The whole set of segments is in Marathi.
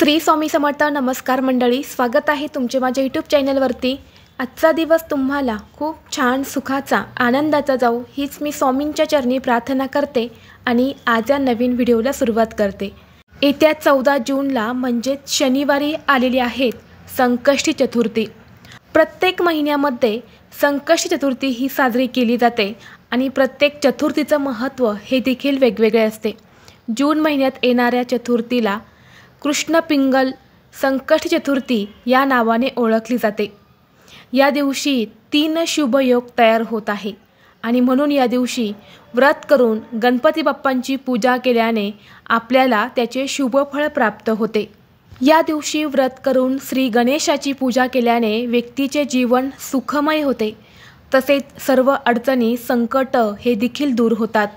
श्री स्वामी समर्थ. नमस्कार मंडळी, स्वागत आहे तुमचे माझ्या यूट्यूब चॅनलवरती. आजचा दिवस तुम्हाला खूप छान सुखाचा आनंदाचा जाऊ हीच मी स्वामींच्या चरणी प्रार्थना करते आणि आज या नवीन व्हिडिओला सुरुवात करते. येत्या 14 जूनला म्हणजेच शनिवारी आलेली आहे संकष्टी चतुर्थी. प्रत्येक महिन्यामध्ये संकष्टी चतुर्थी ही साजरी केली जाते आणि प्रत्येक चतुर्थीचं महत्त्व हे देखील वेगवेगळे असते. जून महिन्यात येणाऱ्या चतुर्थीला कृष्ण पिंगल संकष्टी चतुर्थी या नावाने ओळखली जाते. या दिवशी 3 शुभयोग तयार होत आहे आणि म्हणून या दिवशी व्रत करून गणपती बाप्पांची पूजा केल्याने आपल्याला त्याचे शुभफळ प्राप्त होते. या दिवशी व्रत करून श्री गणेशाची पूजा केल्याने व्यक्तीचे जीवन सुखमय होते. तसेच सर्व अडचणी संकट हे देखील दूर होतात.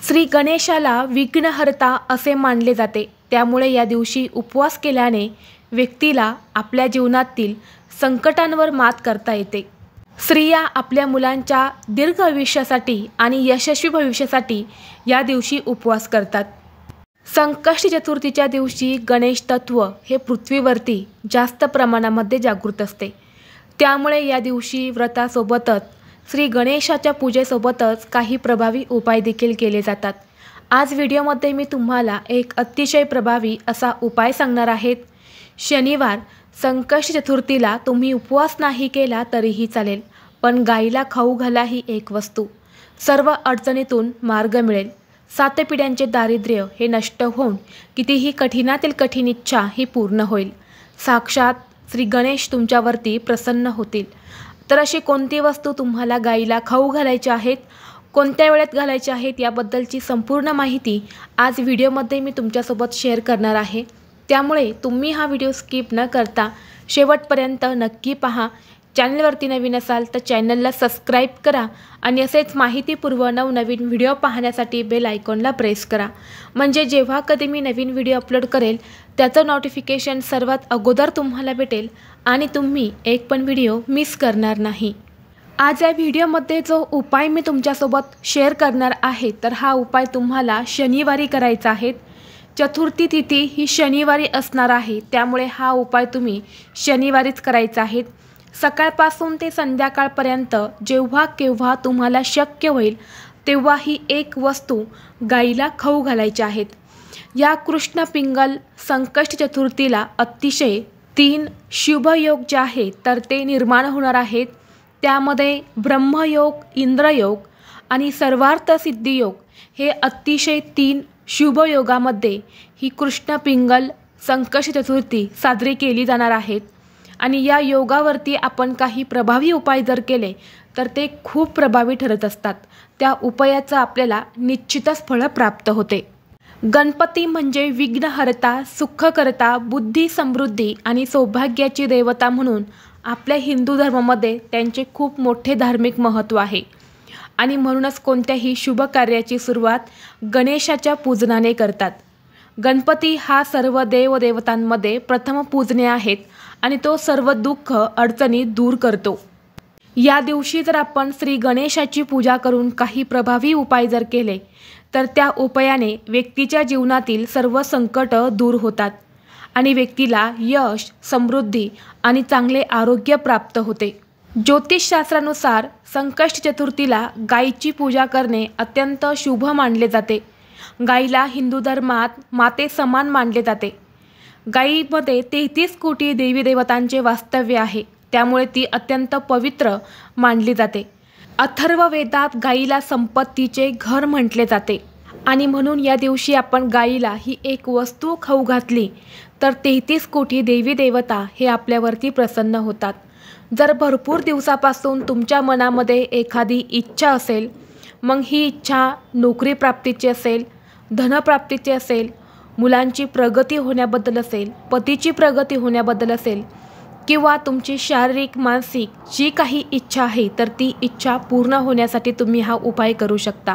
श्री गणेशाला विघ्नहर्ता असे मानले जाते. त्यामुळे या दिवशी उपवास केल्याने व्यक्तीला आपल्या जीवनातील संकटांवर मात करता येते. स्त्रिया आपल्या मुलांच्या दीर्घ आयुष्यासाठी आणि यशस्वी भविष्यासाठी या दिवशी उपवास करतात. संकष्टी चतुर्थीच्या दिवशी गणेश तत्व हे पृथ्वीवरती जास्त प्रमाणामध्ये जागृत असते. त्यामुळे या दिवशी व्रतासोबतच श्री गणेशाच्या पूजेसोबतच काही प्रभावी उपाय देखील केले जातात. आज व्हिडिओमध्ये मी तुम्हाला एक अतिशय प्रभावी असा उपाय सांगणार आहे. शनिवार संकष्टी चतुर्थीला तुम्ही उपवास नाही केला तरीही चालेल, पण गाईला खाऊ घाला ही एक वस्तू. सर्व अडचणीतून मार्ग मिळेल. 7 पिढ्यांचे दारिद्र्य हे नष्ट होऊन कितीही कठीणातील कठीण इच्छा ही पूर्ण होईल. साक्षात श्री गणेश तुमच्यावरती प्रसन्न होतील. तर अशी कोणती वस्तू तुम्हाला गाईला खाऊ घालायची आहेत, कोणत्या वेळेत घालायचे आहेत याबद्दलची संपूर्ण माहिती आज व्हिडिओमध्ये मी तुमच्यासोबत शेअर करणार आहे. त्यामुळे तुम्ही हा व्हिडिओ स्किप न करता शेवटपर्यंत नक्की पहा. चॅनलवरती नवीन असाल तर चॅनलला सबस्क्राईब करा आणि असेच माहितीपूर्व नवनवीन व्हिडिओ पाहण्यासाठी बेल आयकॉनला प्रेस करा. म्हणजे जेव्हा कधी मी नवीन व्हिडिओ अपलोड करेल त्याचं नोटिफिकेशन सर्वात अगोदर तुम्हाला भेटेल आणि तुम्ही एक पण व्हिडिओ मिस करणार नाही. आज या व्हिडिओमध्ये जो उपाय मी तुमच्यासोबत शेअर करणार आहे तर हा उपाय तुम्हाला शनिवारी करायचा आहे. चतुर्थी तिथी ही शनिवारी असणार आहे. त्यामुळे हा उपाय तुम्ही शनिवारीच करायचा आहे. सकाळपासून ते संध्याकाळपर्यंत जेव्हा केव्हा तुम्हाला शक्य होईल तेव्हा ही एक वस्तू गाईला खाऊ घालायची आहेत. या कृष्ण पिंगल संकष्टी चतुर्थीला अतिशय 3 शुभयोग जे आहेत तर ते निर्माण होणार आहेत. त्यामध्ये ब्रह्मयोग, इंद्रयोग आणि सर्वार्थ सिद्धियोग हे अतिशय 3 शुभयोगामध्ये ही कृष्ण पिंगल संकष्टी चतुर्थी साजरी केली जाणार आहेत. आणि या योगावरती आपण काही प्रभावी उपाय जर केले तर ते खूप प्रभावी ठरत असतात. त्या उपायाचं आपल्याला निश्चितच फळ प्राप्त होते. गणपती म्हणजे विघ्नहर्ता, सुखकर्ता, बुद्धी, समृद्धी आणि सौभाग्याची देवता म्हणून आपल्या हिंदू धर्मामध्ये त्यांचे खूप मोठे धार्मिक महत्त्व आहे. आणि म्हणूनच कोणत्याही शुभ कार्याची सुरुवात गणेशाच्या पूजनाने करतात. गणपती हा सर्व देवदेवतांमध्ये प्रथम पूजनीय आहेत आणि तो सर्व दुःख अडचणी दूर करतो. या दिवशी जर आपण श्री गणेशाची पूजा करून काही प्रभावी उपाय जर केले तर त्या उपायाने व्यक्तीच्या जीवनातील सर्व संकट दूर होतात आणि व्यक्तीला यश, समृद्धी आणि चांगले आरोग्य प्राप्त होते. ज्योतिषशास्त्रानुसार संकष्टी चतुर्थीला गायीची पूजा करणे अत्यंत शुभ मानले जाते. गायीला हिंदू धर्मात माते समान मानले जाते. गायीमध्ये 33 कोटी देवी देवतांचे वास्तव्य आहे. त्यामुळे ती अत्यंत पवित्र मानली जाते. अथर्व वेदात गायीला संपत्तीचे घर म्हटले जाते आणि म्हणून या दिवशी आपण गायीला ही एक वस्तू खाऊ घातली तर 33 कोटी देवी देवता हे आपल्यावरती प्रसन्न होतात. जर भरपूर दिवसापासून तुमच्या मनामध्ये एखादी इच्छा असेल, मग ही इच्छा नोकरी प्राप्तीची असेल, धनप्राप्तीची असेल, मुलांची प्रगती होण्याबद्दल असेल, पतीची प्रगती होण्याबद्दल असेल किंवा तुमची शारीरिक मानसिक जी काही इच्छा आहे तर ती इच्छा पूर्ण होण्यासाठी तुम्ही हा उपाय करू शकता.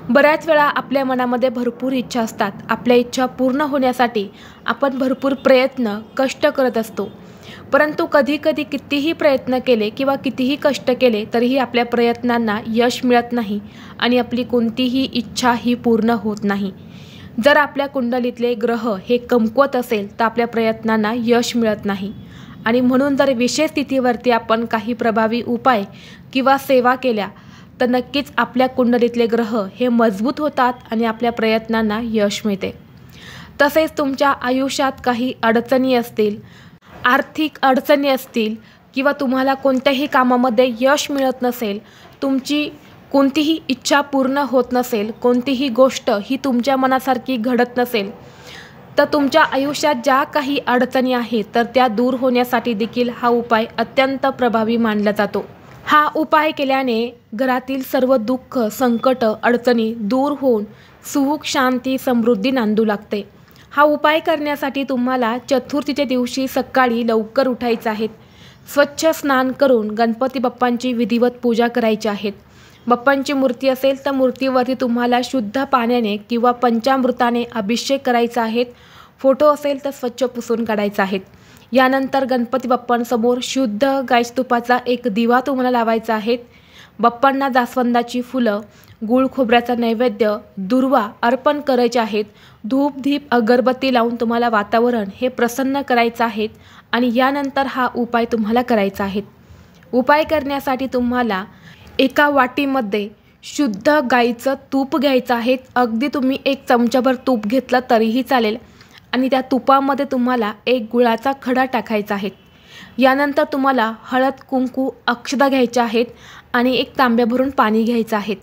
बऱ्याच वेळा आपल्या मनामध्ये भरपूर इच्छा असतात. आपल्या इच्छा पूर्ण होण्यासाठी आपण भरपूर प्रयत्न, कष्ट करत असतो. परंतु कधीकधी कितीही प्रयत्न केले किंवा कितीही कष्ट केले तरीही आपल्या प्रयत्नांना यश मिळत नाही आणि आपली कोणतीही इच्छा ही पूर्ण होत नाही. जर आपल्या कुंडलीतले ग्रह हे कमकुवत असेल तर आपल्या प्रयत्नांना यश मिळत नाही आणि म्हणून जर विशेष स्थितीवरती आपण काही प्रभावी उपाय किंवा सेवा केल्या तर नक्कीच आपल्या कुंडलीतले ग्रह हे मजबूत होतात आणि आपल्या प्रयत्नांना यश मिळते। तसेच तुमच्या आयुष्यात काही अडचणी असतील, आर्थिक अडचणी असतील किंवा तुम्हाला कोणत्याही कामामध्ये यश मिळत नसेल, तुमची कोणतीही इच्छा पूर्ण होत नसेल, कोणतीही गोष्ट ही तुमच्या मनासारखी घडत नसेल, तर तुमच्या आयुष्यात ज्या काही अडचणी आहेत तर त्या दूर होण्यासाठी देखील हा उपाय अत्यंत प्रभावी मानला जातो। हा उपाय केल्याने घरातील सर्व दुःख, संकट, अडचणी दूर होऊन सुख, शांती, समृद्धी नांदू लागते। हा उपाय करण्यासाठी तुम्हाला चतुर्थीच्या दिवशी सकाळी लवकर उठायचं आहे। स्वच्छ स्नान करून गणपती बाप्पांची विधिवत पूजा करायची आहे। बाप्पांची मूर्ती असेल तर मूर्तीवरती तुम्हाला शुद्ध पाण्याने किंवा पंचामृताने अभिषेक करायचा आहे। फोटो असेल तर स्वच्छ पुसून काढायचा आहे। यानंतर गणपती बाप्पांसमोर शुद्ध गाईच्या तुपाचा एक दिवा तुम्हाला लावायचा आहे। बाप्पांना जास्वंदाची फुलं, गूळ खोबऱ्याचा नैवेद्य, दुर्वा अर्पण करायचे आहेत। धूप, दीप, अगरबत्ती लावून तुम्हाला वातावरण हे प्रसन्न करायचं आहे आणि यानंतर हा उपाय तुम्हाला करायचा आहे। उपाय करण्यासाठी तुम्हाला एका वाटीमध्ये शुद्ध गाईचं तूप घ्यायचं आहे। अगदी तुम्ही 1 चमचाभर तूप घेतलं तरीही चालेल आणि त्या तुपामध्ये तुम्हाला एक गुळाचा खडा टाकायचा आहे। यानंतर तुम्हाला हळद, कुंकू, अक्षता घ्यायच्या आहेत आणि 1 तांब्या भरून पाणी घ्यायचं आहे।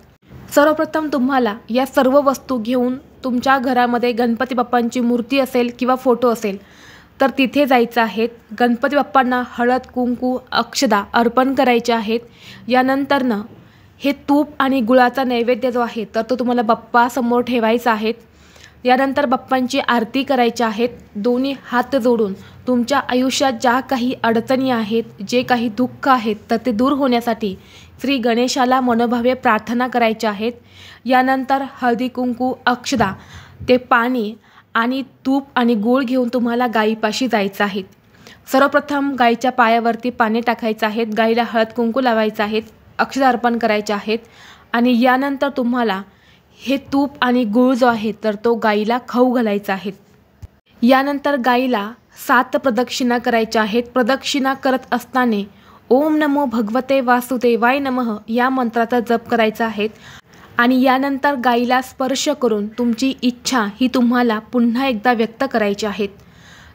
सर्वप्रथम तुम्हाला या सर्व वस्तू घेऊन तुमच्या घरामध्ये गणपती बाप्पांची मूर्ती असेल किंवा फोटो असेल तर तिथे जायचं आहे। गणपती बाप्पांना हळद, कुंकू, अक्षता अर्पण करायचे आहेत। यानंतरनं हे तूप आणि गुळाचा नैवेद्य जो आहे तर तो तुम्हाला बाप्पासमोर ठेवायचा आहे। यानंतर बाप्पांची आरती करायची आहेत। दोन्ही हात जोडून तुमच्या आयुष्यात ज्या काही अडचणी आहेत, जे काही दुःख आहेत तर ते दूर होण्यासाठी श्री गणेशाला मनोभावे प्रार्थना करायच्या आहेत। यानंतर हळदी, कुंकू, अक्षता, ते पाणी आणि तूप आणि गूळ घेऊन तुम्हाला गायीपाशी जायचं आहे। सर्वप्रथम गायीच्या पायावरती पाणी टाकायचं आहे, गायीला हळद, कुंकू लावायचं आहे, अक्षता अर्पण करायचे आहेत आणि यानंतर तुम्हाला हे तूप आणि गूळ जो आहे तर तो गायीला खाऊ घालायचा आहे। यानंतर गायीला 7 प्रदक्षिणा करायच्या आहेत। प्रदक्षिणा करत असताना ओम नमो भगवते वासुदेवाय नमः या मंत्राचा जप करायचा आहे आणि यानंतर गायीला स्पर्श करून तुमची इच्छा ही तुम्हाला पुन्हा एकदा व्यक्त करायची आहे।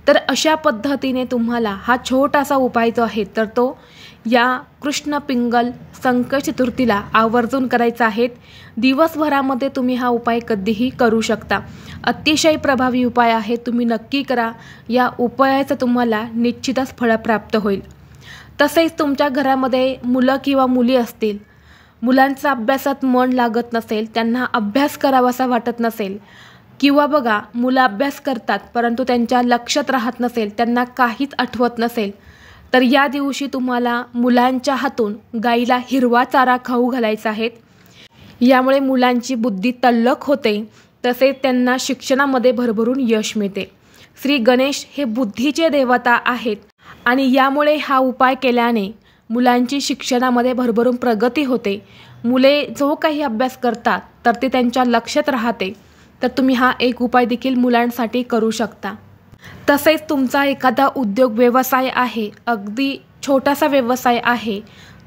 तर अशा पद्धतीने तुम्हाला हा छोटासा उपाय जो आहे तर तो या कृष्ण पिंगल संकट चतुर्थीला आवर्जून करायचा आहे। दिवसभरामध्ये तुम्ही हा उपाय कधीही करू शकता। अतिशय प्रभावी उपाय आहे, तुम्ही नक्की करा। या उपायाचं तुम्हाला निश्चितच फळ प्राप्त होईल। तसेच तुमच्या घरामध्ये मुलं किंवा मुली असतील, मुलांचा अभ्यासात मन लागत नसेल, त्यांना अभ्यास करावासा वाटत नसेल किंवा बघा मुलं अभ्यास करतात परंतु त्यांच्या लक्षात राहत नसेल, त्यांना काहीच आठवत नसेल, तर या दिवशी तुम्हाला मुलांच्या हातून गाईला हिरवा चारा खाऊ घालायचा आहे। यामुळे मुलांची बुद्धी तल्लख होते, तसेच त्यांना शिक्षणामध्ये भरभरून यश मिळते। श्री गणेश हे बुद्धीचे देवता आहेत आणि यामुळे हा उपाय केल्याने मुलांची शिक्षणामध्ये भरभरून प्रगती होते। मुले जो काही अभ्यास करतात तर ते त्यांच्या लक्षात राहते। तर तुम्ही हा एक उपाय देखील मुलांसाठी करू शकता। तसेच तुमचा एखादा उद्योग व्यवसाय आहे, अगदी छोटासा व्यवसाय आहे,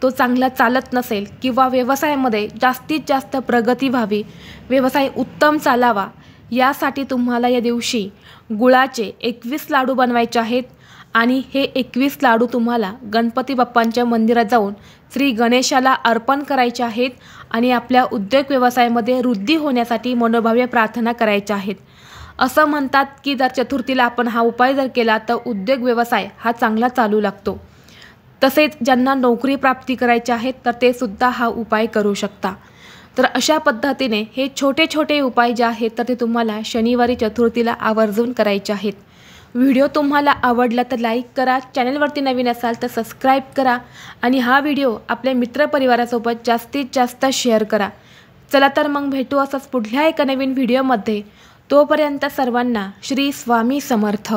तो चांगला चालत नसेल किंवा व्यवसायामध्ये जास्तीत जास्त प्रगती व्हावी, व्यवसाय उत्तम चालावा, यासाठी तुम्हाला या दिवशी गुळाचे 21 लाडू बनवायचे आहेत आणि हे 21 लाडू तुम्हाला गणपती बाप्पांच्या मंदिरात जाऊन श्री गणेशाला अर्पण करायचे आहेत आणि आपल्या उद्योग व्यवसायामध्ये वृद्धी होण्यासाठी मनोभावे प्रार्थना करायच्या आहेत। असं म्हणतात की जर चतुर्थीला आपण हा उपाय जर केला तर उद्योग व्यवसाय हा चांगला चालू लागतो। तसेच ज्यांना नोकरी प्राप्ती करायची आहे तर ते सुद्धा हा उपाय करू शकता। तर अशा पद्धतीने हे छोटे छोटे उपाय जे आहेत तर ते तुम्हाला शनिवारी चतुर्थीला आवर्जून करायचे आहेत। व्हिडिओ तुम्हाला आवडला तर लाईक करा, चॅनलवरती नवीन असाल तर सबस्क्राईब करा आणि हा व्हिडिओ आपल्या मित्रपरिवारासोबत जास्तीत जास्त शेअर करा। चला तर मग भेटू असंच पुढल्या एका नवीन व्हिडिओमध्ये। तोपर्यंत सर्वांना श्री स्वामी समर्थ।